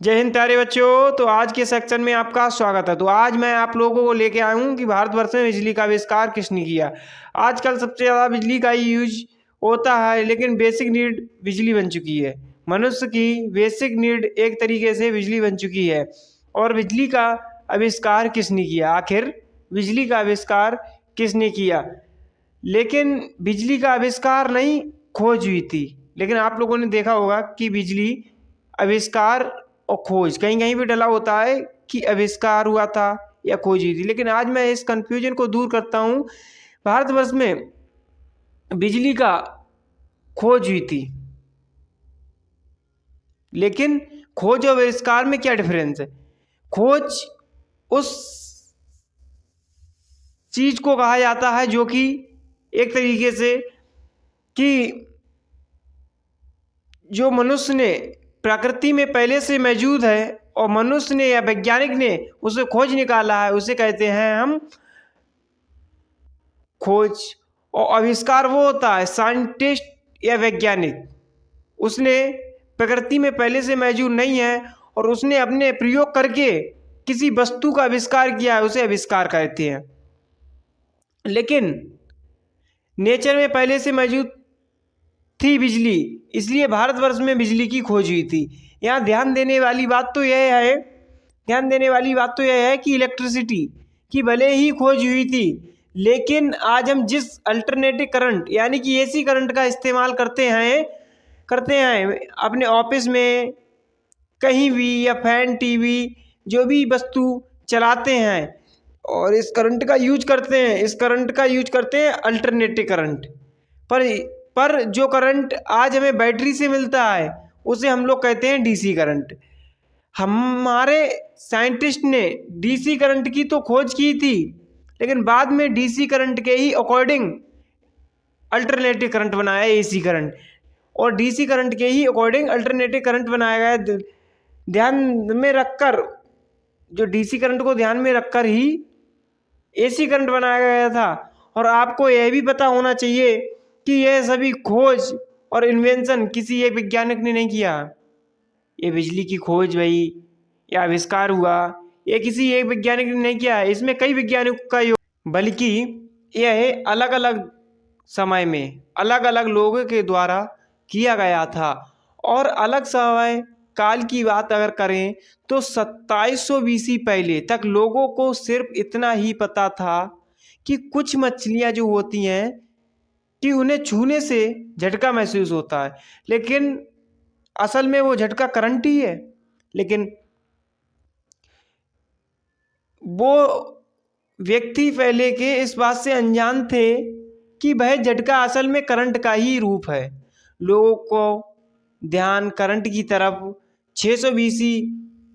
जय हिंद प्यारे बच्चों। तो आज के सेक्शन में आपका स्वागत है। तो आज मैं आप लोगों को लेके आया हूँ कि भारतवर्ष में बिजली का आविष्कार किसने किया। आजकल सबसे ज़्यादा बिजली का ही यूज होता है, लेकिन बेसिक नीड बिजली बन चुकी है। मनुष्य की बेसिक नीड एक तरीके से बिजली बन चुकी है। और बिजली का आविष्कार किसने किया? आखिर बिजली का आविष्कार किसने किया? लेकिन बिजली का आविष्कार नहीं, खोज हुई थी। लेकिन आप लोगों ने देखा होगा कि बिजली आविष्कार और खोज कहीं कहीं भी डला होता है कि आविष्कार हुआ था या खोज हुई थी। लेकिन आज मैं इस कंफ्यूजन को दूर करता हूँ। भारतवर्ष में बिजली का खोज हुई थी, लेकिन खोज और आविष्कार में क्या डिफरेंस है? खोज उस चीज को कहा जाता है जो कि एक तरीके से कि जो मनुष्य ने प्रकृति में पहले से मौजूद है और मनुष्य ने या वैज्ञानिक ने उसे खोज निकाला है, उसे कहते हैं हम खोज। और आविष्कार वो होता है साइंटिस्ट या वैज्ञानिक, उसने प्रकृति में पहले से मौजूद नहीं है और उसने अपने प्रयोग करके किसी वस्तु का आविष्कार किया है, उसे आविष्कार कहते हैं। लेकिन नेचर में पहले से मौजूद थी बिजली, इसलिए भारतवर्ष में बिजली की खोज हुई थी। यहाँ ध्यान देने वाली बात तो यह है कि इलेक्ट्रिसिटी की भले ही खोज हुई थी, लेकिन आज हम जिस अल्टरनेटिव करंट यानी कि एसी करंट का इस्तेमाल करते हैं अपने ऑफिस में, कहीं भी, या फैन, टीवी, जो भी वस्तु चलाते हैं और इस करंट का यूज करते हैं अल्टरनेटिव करंट। पर जो करंट आज हमें बैटरी से मिलता है उसे हम लोग कहते हैं डीसी करंट। हमारे साइंटिस्ट ने डीसी करंट की तो खोज की थी, लेकिन बाद में डीसी करंट के ही अकॉर्डिंग अल्टरनेटिव करंट बनाया, एसी करंट, और डीसी करंट के ही अकॉर्डिंग अल्टरनेटिव करंट बनाया गया। ध्यान में रखकर, जो डीसी करंट को ध्यान में रखकर ही एसी करंट बनाया गया था। और आपको यह भी पता होना चाहिए कि यह सभी खोज और इन्वेंशन किसी एक वैज्ञानिक ने नहीं किया। ये बिजली की खोज भाई या आविष्कार हुआ, ये किसी एक वैज्ञानिक ने नहीं किया है, इसमें कई वैज्ञानिकों का योग, बल्कि यह अलग अलग समय में अलग अलग लोगों के द्वारा किया गया था। और अलग समय काल की बात अगर करें तो 2700 BC पहले तक लोगों को सिर्फ इतना ही पता था कि कुछ मछलियां जो होती हैं कि उन्हें छूने से झटका महसूस होता है, लेकिन असल में वो झटका करंट ही है। लेकिन वो व्यक्ति पहले के इस बात से अनजान थे कि वह झटका असल में करंट का ही रूप है। लोगों को ध्यान करंट की तरफ 600 BC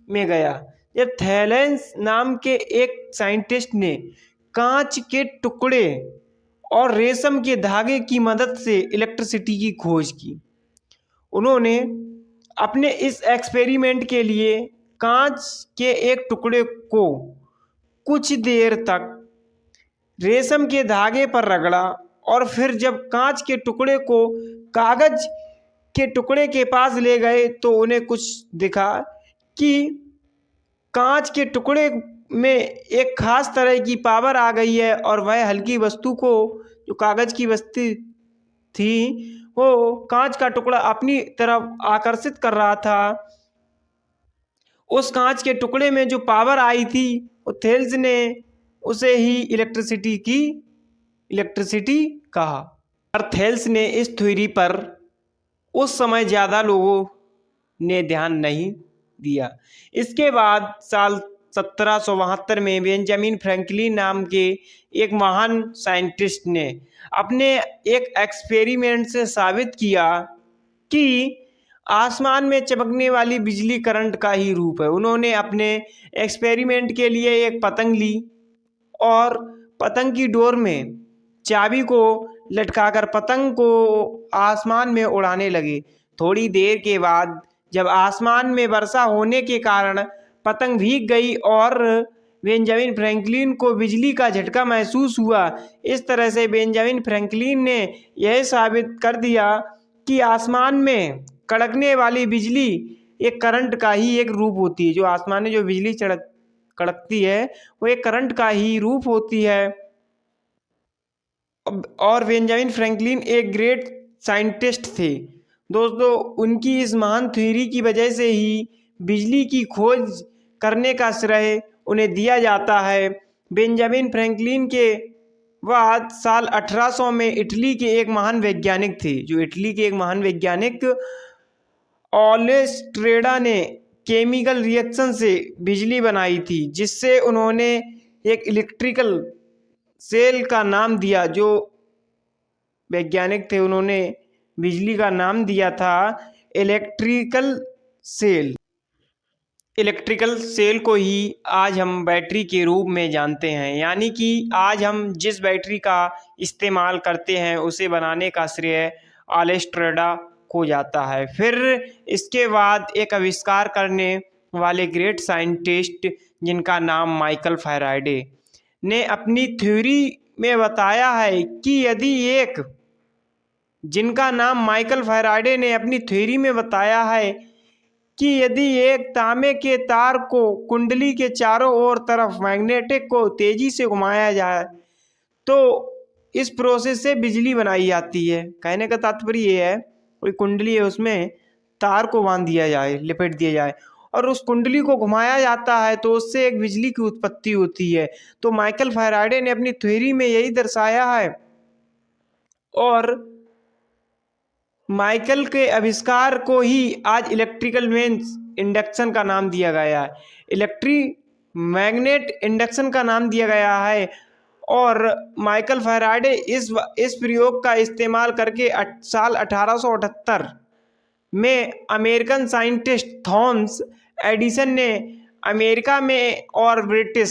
में गया, जब थैलेंस नाम के एक साइंटिस्ट ने कांच के टुकड़े और रेशम के धागे की मदद से इलेक्ट्रिसिटी की खोज की। उन्होंने अपने इस एक्सपेरिमेंट के लिए कांच के एक टुकड़े को कुछ देर तक रेशम के धागे पर रगड़ा और फिर जब कांच के टुकड़े को कागज के टुकड़े के पास ले गए तो उन्हें कुछ दिखा कि कांच के टुकड़े में एक खास तरह की पावर आ गई है और वह हल्की वस्तु को, जो कागज की वस्तु थी, वो कांच का टुकड़ा अपनी तरफ आकर्षित कर रहा था। उस कांच के टुकड़े में जो पावर आई थी, वो थेल्स ने उसे ही इलेक्ट्रिसिटी कहा। और थेल्स ने इस थ्योरी पर उस समय ज़्यादा लोगों ने ध्यान नहीं दिया। इसके बाद साल 1772 में बेंजामिन फ्रैंकलिन नाम के एक महान साइंटिस्ट ने अपने एक एक्सपेरिमेंट से साबित किया कि आसमान में चमकने वाली बिजली करंट का ही रूप है। उन्होंने अपने एक्सपेरिमेंट के लिए एक पतंग ली और पतंग की डोर में चाबी को लटकाकर पतंग को आसमान में उड़ाने लगे। थोड़ी देर के बाद जब आसमान में वर्षा होने के कारण पतंग भीग गई और बेंजामिन फ्रैंकलिन को बिजली का झटका महसूस हुआ। इस तरह से बेंजामिन फ्रैंकलिन ने यह साबित कर दिया कि आसमान में कड़कने वाली बिजली एक करंट का ही एक रूप होती है। जो आसमान में जो बिजली कड़कती है वो एक करंट का ही रूप होती है। और बेंजामिन फ्रैंकलिन एक ग्रेट साइंटिस्ट थे दोस्तों। उनकी इस महान थ्योरी की वजह से ही बिजली की खोज करने का श्रेय उन्हें दिया जाता है। बेंजामिन फ्रैंकलिन के बाद साल 1800 में इटली के एक महान वैज्ञानिक थे, जो इटली के एक महान वैज्ञानिक ऑलेस्ट्रेडा ने केमिकल रिएक्शन से बिजली बनाई थी, जिससे उन्होंने एक इलेक्ट्रिकल सेल का नाम दिया। जो वैज्ञानिक थे उन्होंने बिजली का नाम दिया था इलेक्ट्रिकल सेल। इलेक्ट्रिकल सेल को ही आज हम बैटरी के रूप में जानते हैं, यानी कि आज हम जिस बैटरी का इस्तेमाल करते हैं उसे बनाने का श्रेय ऑलेस्ट्रेडा को जाता है। फिर इसके बाद एक आविष्कार करने वाले ग्रेट साइंटिस्ट जिनका नाम माइकल फैराडे ने अपनी थ्योरी में बताया है कि यदि एक जिनका नाम माइकल फैराडे ने अपनी थ्योरी में बताया है कि यदि एक तांबे के तार को कुंडली के चारों ओर तरफ मैग्नेटिक को तेजी से घुमाया जाए तो इस प्रोसेस से बिजली बनाई जाती है। कहने का तात्पर्य ये है, कोई कुंडली है उसमें तार को बांध दिया जाए, लिपेट दिया जाए और उस कुंडली को घुमाया जाता है तो उससे एक बिजली की उत्पत्ति होती है। तो माइकल फैराडे ने अपनी थ्योरी में यही दर्शाया है और माइकल के आविष्कार को ही आज इलेक्ट्रिकल मेंस इंडक्शन का नाम दिया गया है, इलेक्ट्रिक मैग्नेट इंडक्शन का नाम दिया गया है। और माइकल फैराडे इस प्रयोग का इस्तेमाल करके साल 1878 में अमेरिकन साइंटिस्ट थॉमस एडिसन ने अमेरिका में और ब्रिटिश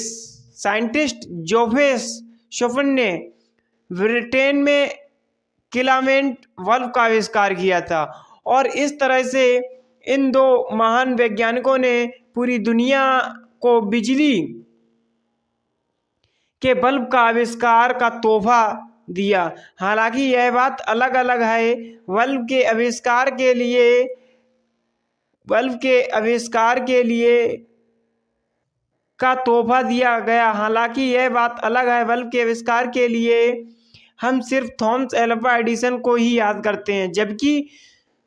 साइंटिस्ट जोसेफ शॉफन ने ब्रिटेन में फिलामेंट बल्ब का आविष्कार किया था। और इस तरह से इन दो महान वैज्ञानिकों ने पूरी दुनिया को बिजली के बल्ब का आविष्कार का तोहफा दिया। हालांकि यह बात अलग अलग है, बल्ब के आविष्कार के लिए का तोहफा दिया गया। हालांकि यह बात अलग है, बल्ब के आविष्कार के लिए हम सिर्फ थॉमस एल्वा एडिसन को ही याद करते हैं, जबकि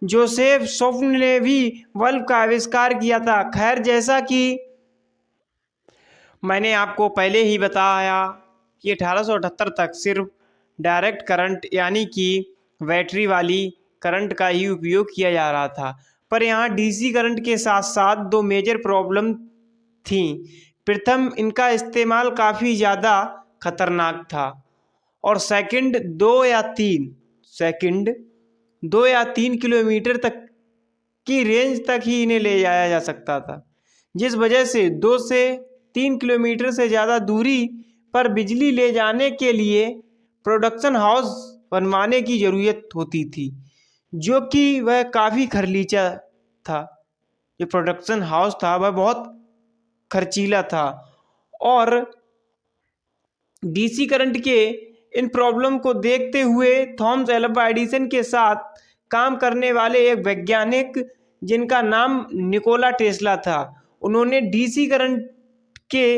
जोसेफ शॉफन ने भी बल्ब का आविष्कार किया था। खैर, जैसा कि मैंने आपको पहले ही बताया कि 1878 तक सिर्फ डायरेक्ट करंट यानी कि बैटरी वाली करंट का ही उपयोग किया जा रहा था, पर यहाँ डीसी करंट के साथ साथ दो मेजर प्रॉब्लम थी। प्रथम, इनका इस्तेमाल काफ़ी ज़्यादा खतरनाक था और सेकंड, 2 या 3 किलोमीटर तक की रेंज तक ही इन्हें ले जाया जा सकता था, जिस वजह से 2 से 3 किलोमीटर से ज़्यादा दूरी पर बिजली ले जाने के लिए प्रोडक्शन हाउस बनवाने की ज़रूरत होती थी, जो कि वह काफ़ी खर्चीला था। जो प्रोडक्शन हाउस था वह बहुत खर्चीला था और डीसी करंट के इन प्रॉब्लम को देखते हुए थॉमस एल्वा एडिसन के साथ काम करने वाले एक वैज्ञानिक जिनका नाम निकोला टेस्ला था, उन्होंने डीसी करंट के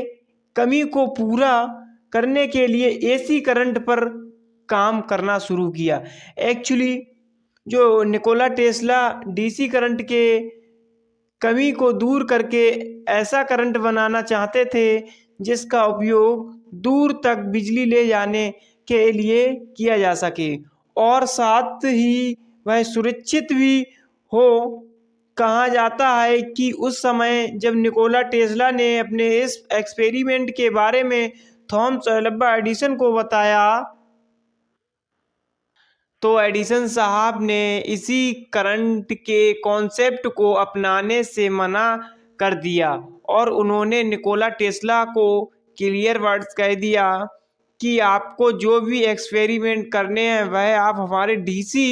कमी को पूरा करने के लिए एसी करंट पर काम करना शुरू किया। एक्चुअली जो निकोला टेस्ला डीसी करंट के कमी को दूर करके ऐसा करंट बनाना चाहते थे जिसका उपयोग दूर तक बिजली ले जाने के लिए किया जा सके और साथ ही वह सुरक्षित भी हो। कहा जाता है कि उस समय जब निकोला टेस्ला ने अपने इस एक्सपेरिमेंट के बारे में थॉमस एल्वा एडिसन को बताया तो एडिसन साहब ने इसी करंट के कॉन्सेप्ट को अपनाने से मना कर दिया और उन्होंने निकोला टेस्ला को क्लियर वर्ड्स कह दिया कि आपको जो भी एक्सपेरिमेंट करने हैं वह आप हमारे डीसी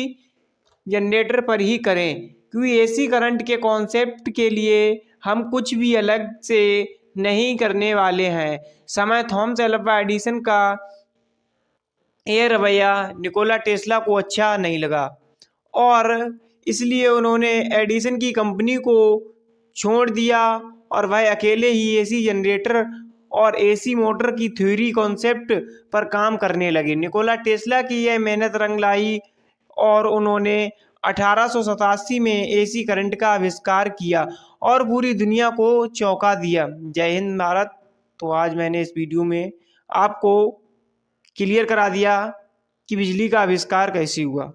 जनरेटर पर ही करें, क्योंकि एसी करंट के कॉन्सेप्ट के लिए हम कुछ भी अलग से नहीं करने वाले हैं। समय थॉमस एल्वा एडिसन का यह रवैया निकोला टेस्ला को अच्छा नहीं लगा और इसलिए उन्होंने एडिसन की कंपनी को छोड़ दिया और वह अकेले ही एसी जनरेटर और एसी मोटर की थ्योरी कॉन्सेप्ट पर काम करने लगे। निकोला टेस्ला की यह मेहनत रंग लाई और उन्होंने 1887 में एसी करंट का आविष्कार किया और पूरी दुनिया को चौंका दिया। जय हिंद भारत। तो आज मैंने इस वीडियो में आपको क्लियर करा दिया कि बिजली का आविष्कार कैसे हुआ।